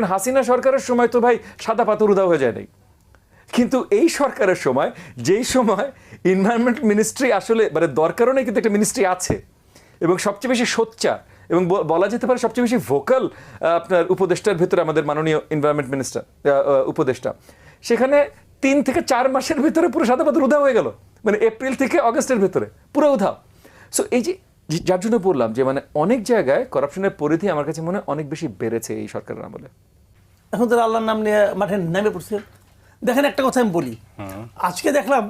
হাসিনা সরকারের সময় তো ভাই সাদা পাথর উধাও হয়ে যায় নাই, কিন্তু এই সরকারের সময় যেই সময় এনভায়রনমেন্ট মিনিস্ট্রি আসলে মানে দরকারও নেই, কিন্তু একটা মিনিস্ট্রি আছে এবং সবচেয়ে বেশি সোচ্চার এবং বলা যেতে পারে সবচেয়ে বেশি ভোকাল আপনার উপদেষ্টার ভিতরে আমাদের মাননীয় এনভায়রনমেন্ট মিনিস্টার উপদেষ্টা, সেখানে 3 থেকে 4 মাসের ভিতরে পুরো সাদা পাথর উধাও হয়ে গেল, মানে এপ্রিল থেকে অগস্টের ভিতরে পুরো উধাও। সো এই যে যার জন্য বললাম যে মানে অনেক জায়গায় করাপশনের পরিধি আমার কাছে মনে হয় অনেক বেশি বেড়েছে এই সরকারের আমলে। এখন তো আল্লাহর নাম নিয়ে মাঠে নেমে পড়ছে। দেখেন একটা কথা আমি বলি, আজকে দেখলাম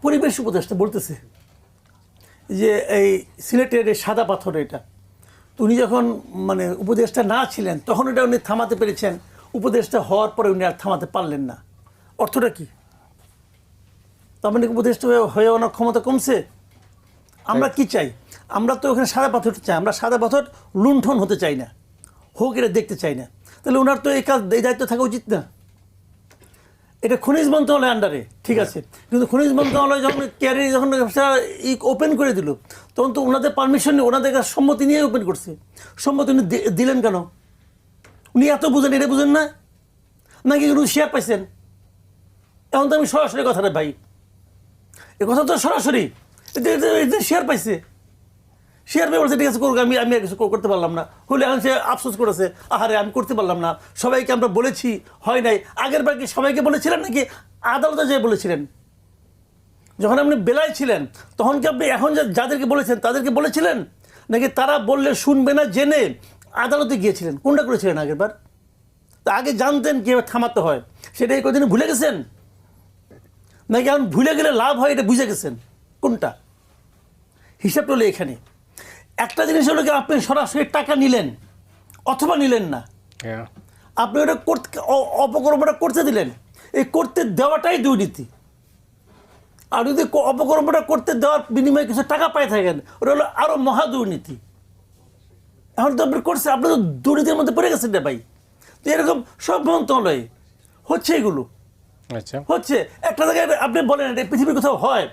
পরিবেশ উপদেষ্টা বলতেছে যে এই সিলেটের এই সাদা পাথর এটা, উনি যখন মানে উপদেষ্টা না ছিলেন তখন এটা উনি থামাতে পেরেছেন, উপদেষ্টা হওয়ার পরে উনি আর থামাতে পারলেন না। অর্থটা কি? তার মানে উপদেষ্টা হয়ে ওনার ক্ষমতা কমছে? আমরা কি চাই? আমরা তো ওখানে সাদা পাথর চাই, আমরা সাদা পাথর লুণ্ঠন হতে চাই না, হোক এটা দেখতে চাই না। তাহলে ওনার তো এই কাজ এই দায়িত্ব থাকা উচিত না? এটা খনিজ মন্ত্রণালয়ের আন্ডারে, ঠিক আছে, কিন্তু খনিজ মন্ত্রণালয় যখন ক্যারিয়ার যখন ওপেন করে দিল তখন তো ওনাদের পারমিশন নিয়ে ওনাদের কাছে সম্মতি নিয়ে ওপেন করছে। সম্মতি উনি দিলেন কেন? উনি এত বুঝেন, এটা বুঝেন না নাকি উনি শেয়ার পাইছেন? এখন তো আমি সরাসরি কথাটা ভাই, এ কথা তো সরাসরি শেয়ার পাইছে, শেয়ার পেয়ে বলছে ঠিক আছে করুক, আমি আর কিছু করতে পারলাম না। হলে এখন সে আফসোস করেছে, আহারে আমি করতে পারলাম না, সবাইকে আমরা বলেছি হয় নাই। আগের বার কি সবাইকে বলেছিলেন নাকি আদালতে যেয়ে বলেছিলেন? যখন আপনি বেলায় ছিলেন তখন কি আপনি এখন যাদেরকে বলেছেন তাদেরকে বলেছিলেন, নাকি তারা বললে শুনবে না জেনে আদালতে গিয়েছিলেন? কোনটা করেছিলেন আগের বার? তা আগে জানতেন কীভাবে থামাতে হয়, সেটা এই কদিনে ভুলে গেছেন? নাকি এখন ভুলে গেলে লাভ হয় এটা বুঝে গেছেন? কোনটা? হিসাব হলো এখানে। একটা জিনিস হলো কি, আপনি সরাসরি টাকা নিলেন অথবা নিলেন না, আপনি ওটা অপকর্মটা করতে দিলেন, এই করতে দেওয়াটাই দুর্নীতি। আর যদি অপকর্মটা করতে দেওয়ার বিনিময়ে কিছু টাকা পাই থাকেন, ওটা হলো আরো মহা দুর্নীতি। এখন তো আপনি করছে, আপনি তো দুর্নীতির মধ্যে পড়ে গেছেন রে ভাই। তো এরকম সব মন্ত্রণালয়ে হচ্ছে, এগুলো হচ্ছে। একটা জায়গায় আপনি বলেন এটা পৃথিবীর কোথাও হয়?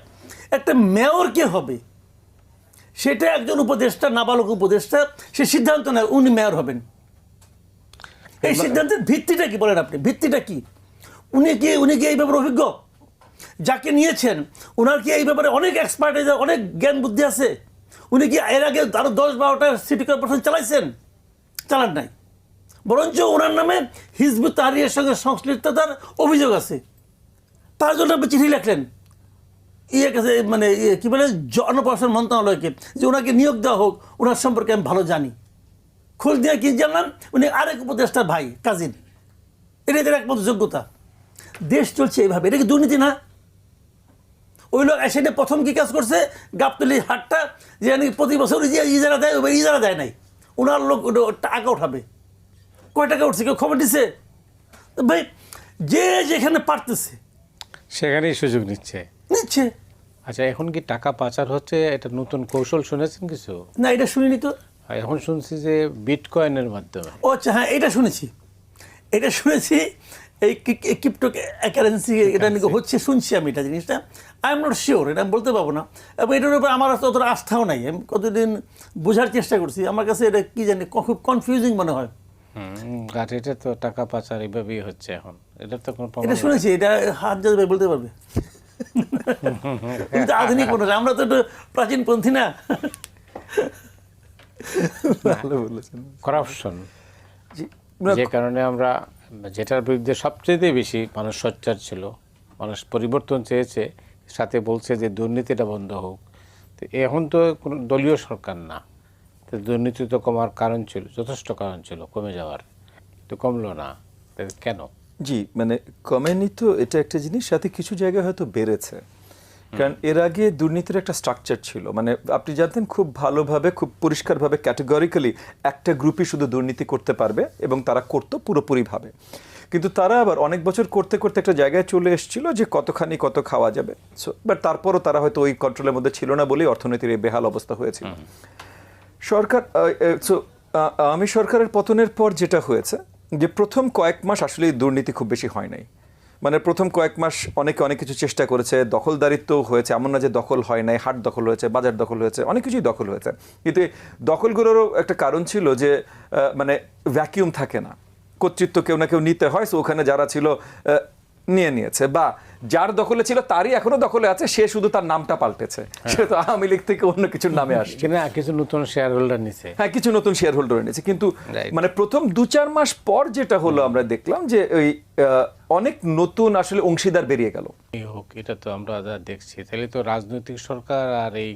একটা মেয়র কে হবে সেটা একজন উপদেষ্টা, নাবালক উপদেষ্টা, সে সিদ্ধান্ত নেয় উনি মেয়র হবেন। এই সিদ্ধান্তের ভিত্তিটা কি বলেন আপনি? ভিত্তিটা কি? উনি কি এই ব্যাপারে অভিজ্ঞ? যাকে নিয়েছেন ওনার কি এই ব্যাপারে অনেক এক্সপার্টাইজ, অনেক জ্ঞান বুদ্ধি আছে? উনি কি এর আগে আরো 10-12টা সিটি কর্পোরেশন চালাইছেন? চালান নাই। বরঞ্চ ওনার নামে হিজবুত তাহরীরের সঙ্গে সংশ্লিষ্টতার অভিযোগ আছে। তার জন্য আপনি চিঠি লেখলেন কাছে, মানে কি বলে, জনপ্রশাসন মন্ত্রণালয়কে, যে ওনাকে নিয়োগ দেওয়া হোক, ওনার সম্পর্কে আমি ভালো জানি। খোঁজ দিয়ে কি জানলাম উনি আরেক উপদেষ্টার ভাই, কাজিন। এটা এদের একমাত্র যোগ্যতা। দেশ চলছে এইভাবে। এটা কি দুর্নীতি না? ওই লোক এসে প্রথম কি কাজ করছে, গাবতলি হাটটা যে প্রতি বছর ইজারা দেয়, ওই ইজারা দেয় নাই, ওনার লোক টাকা উঠাবে। কয় টাকা উঠছে কেউ খবর দিচ্ছে? ভাই যে যেখানে পারতেছে সেখানেই সুযোগ নিচ্ছে। আচ্ছা, এখন কি টাকা পাচার হচ্ছে? এটা নতুন কৌশল শুনেছেন কিছু? না, এটা শুনিনি তো। এখন শুনছি যে বিটকয়েনের মাধ্যমে। ও আচ্ছা, হ্যাঁ এটা শুনেছি, এই ক্রিপ্টো কারেন্সি এটা নাকি হচ্ছে, শুনছি আমি এটা জিনিসটা। আই এম নট শিওর, এটা আমি বলতে পারবো না। এবং এটার উপর আমার অতটা আস্থাও নাই। আমি কতদিন বোঝার চেষ্টা করছি, আমার কাছে এটা কি জানি খুব কনফিউজিং মনে হয়। এটা তো টাকা পাচার এইভাবেই হচ্ছে এখন। এটা তো কোনো এটা শুনেছি, এটা হাত যাবে বলতে পারবে। আধুনিক মনে হয়, আমরা তো একটু প্রাচীনপন্থী না। ভালো বলেছেন। করাপশন, যে কারণে আমরা, যেটার বিরুদ্ধে সবচেয়ে বেশি মানুষ সোচ্চার ছিল, মানুষ পরিবর্তন চেয়েছে, সাথে বলছে যে দুর্নীতিটা বন্ধ হোক। তো এখন তো কোনো দলীয় সরকার না, তো দুর্নীতি তো কমার কারণ ছিল, যথেষ্ট কারণ ছিল কমে যাওয়ার, তো কমলো না কেন? জি, মানে কমেনি তো এটা একটা জিনিস, সাথে কিছু জায়গায় হয়তো বেড়েছে। কারণ এর আগে দুর্নীতির একটা স্ট্রাকচার ছিল, মানে আপনি জানতেন খুব ভালোভাবে, খুব পরিষ্কারভাবে, ক্যাটেগরিক্যালি একটা গ্রুপই শুধু দুর্নীতি করতে পারবে এবং তারা করতো পুরোপুরিভাবে। কিন্তু তারা আবার অনেক বছর করতে করতে একটা জায়গায় চলে এসেছিল যে কতখানি কত খাওয়া যাবে। সো বাট তারপরও তারা হয়তো ওই কন্ট্রোলের মধ্যে ছিল না বলেই অর্থনীতির এই বেহাল অবস্থা হয়েছিল। আওয়ামী সরকারের পতনের পর যেটা হয়েছে যে প্রথম কয়েক মাস আসলে দুর্নীতি খুব বেশি হয় নাই। মানে প্রথম কয়েক মাস অনেকে অনেক কিছু চেষ্টা করেছে, দখলদারিত্ব হয়েছে, এমন না যে দখল হয় নাই, হাট দখল হয়েছে, বাজার দখল হয়েছে, অনেক কিছুই দখল হয়েছে। কিন্তু দখলগুলোরও একটা কারণ ছিল যে মানে ভ্যাকিউম থাকে না, কর্তৃত্ব কেউ না কেউ নিতে হয়, সো ওখানে যারা ছিল নিয়ে নিয়েছে, বা যার দখলে ছিল তারই এখনো দখলে আছে, সে শুধু তার নামটা পাল্টেছে, সে তো আওয়ামী লীগ থেকে অন্য কিছুর নামে আসছে। কিনা কিছু নতুন শেয়ার হোল্ডার নিছে, হ্যাঁ, কিছু নতুন শেয়ার হোল্ডার এনেছে, কিন্তু Right. মানে প্রথম 2-4 মাস পর যেটা হলো আমরা দেখলাম যে ওই অনেক নতুন আসলে অংশীদার বেরিয়ে গেল। এই হোক, এটা তো আমরা যা দেখছি, তাহলে তো রাজনৈতিক সরকার আর এই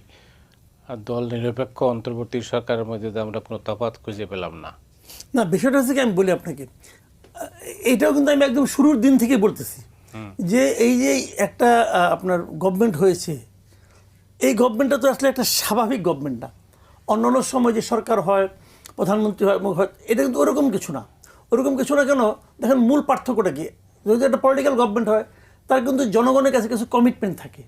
দল নিরপেক্ষ অন্তর্বর্তী সরকারের মধ্যে তো আমরা কোনো তফাৎ খুঁজে পেলাম না। না, বিষয়টা হচ্ছে কি, আমি বলি আপনাকে, এটাও কিন্তু আমি একদম শুরুর দিন থেকে বলতেছি যে এই যে একটা আপনার গভর্নমেন্ট হয়েছে, এই গভর্নমেন্টটা তো আসলে একটা স্বাভাবিক গভর্নমেন্ট না। অন্যান্য সময় যে সরকার হয়, প্রধানমন্ত্রী হয়, এটা কিন্তু ওরকম কিছু না। ওরকম কিছু না কেন, দেখেন মূল পার্থক্যটা কি, যদি একটা পলিটিক্যাল গভর্নমেন্ট হয় তার কিন্তু জনগণের কাছে কিছু কমিটমেন্ট থাকে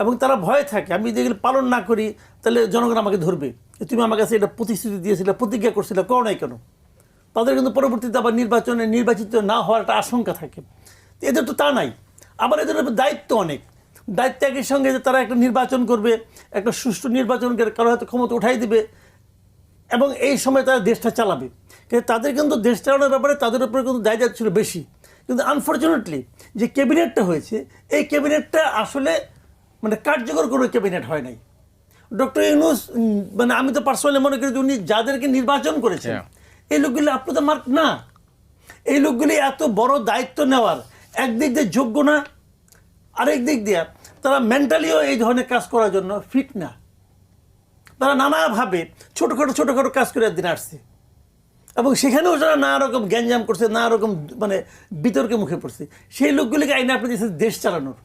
এবং তারা ভয় থাকে, আমি যদি এগুলো পালন না করি তাহলে জনগণ আমাকে ধরবে, তুমি আমার কাছে এটা প্রতিশ্রুতি দিয়েছিলে, প্রতিজ্ঞা করছিলে, করো নাই কেন। তাদের কিন্তু পরবর্তীতে আবার নির্বাচিত না হওয়ার একটা আশঙ্কা থাকে। এদের তো তা নাই। আবার এদের উপর দায়িত্ব অনেক, দায়িত্ব একই সঙ্গে যে তারা একটা নির্বাচন করবে, একটা সুষ্ঠু নির্বাচন করে কারো হয়তো ক্ষমতা উঠাই দিবে এবং এই সময় তারা দেশটা চালাবে। কিন্তু তাদের কিন্তু দেশ চালানোর ব্যাপারে তাদের উপরে কিন্তু দায়িত্ব ছিল বেশি। কিন্তু আনফর্চুনেটলি যে ক্যাবিনেটটা হয়েছে, এই ক্যাবিনেটটা আসলে মানে কার্যকর কোনো ক্যাবিনেট হয় নাই। ডক্টর ইউনূস, মানে আমি তো পার্সোনালি মনে করি যে উনি যাদেরকে নির্বাচন করেছেন, এই লোকগুলি আপনি তো মার্ক না। এই লোকগুলি এত বড় দায়িত্ব নেওয়ার একদিক দিয়ে যোগ্য না, আরেক দিক দিয়ে তারা মেন্টালিও এই ধরনের কাজ করার জন্য ফিট না। তারা নানাভাবে ছোটোখাটো কাজ করে একদিন আসছে এবং সেখানেও তারা নানা রকম গ্যাঞ্জাম করছে, নানা রকম মানে বিতর্কের মুখে পড়ছে। সেই লোকগুলিকে আইনে আপনি দিয়েছেন দেশ চালানোর।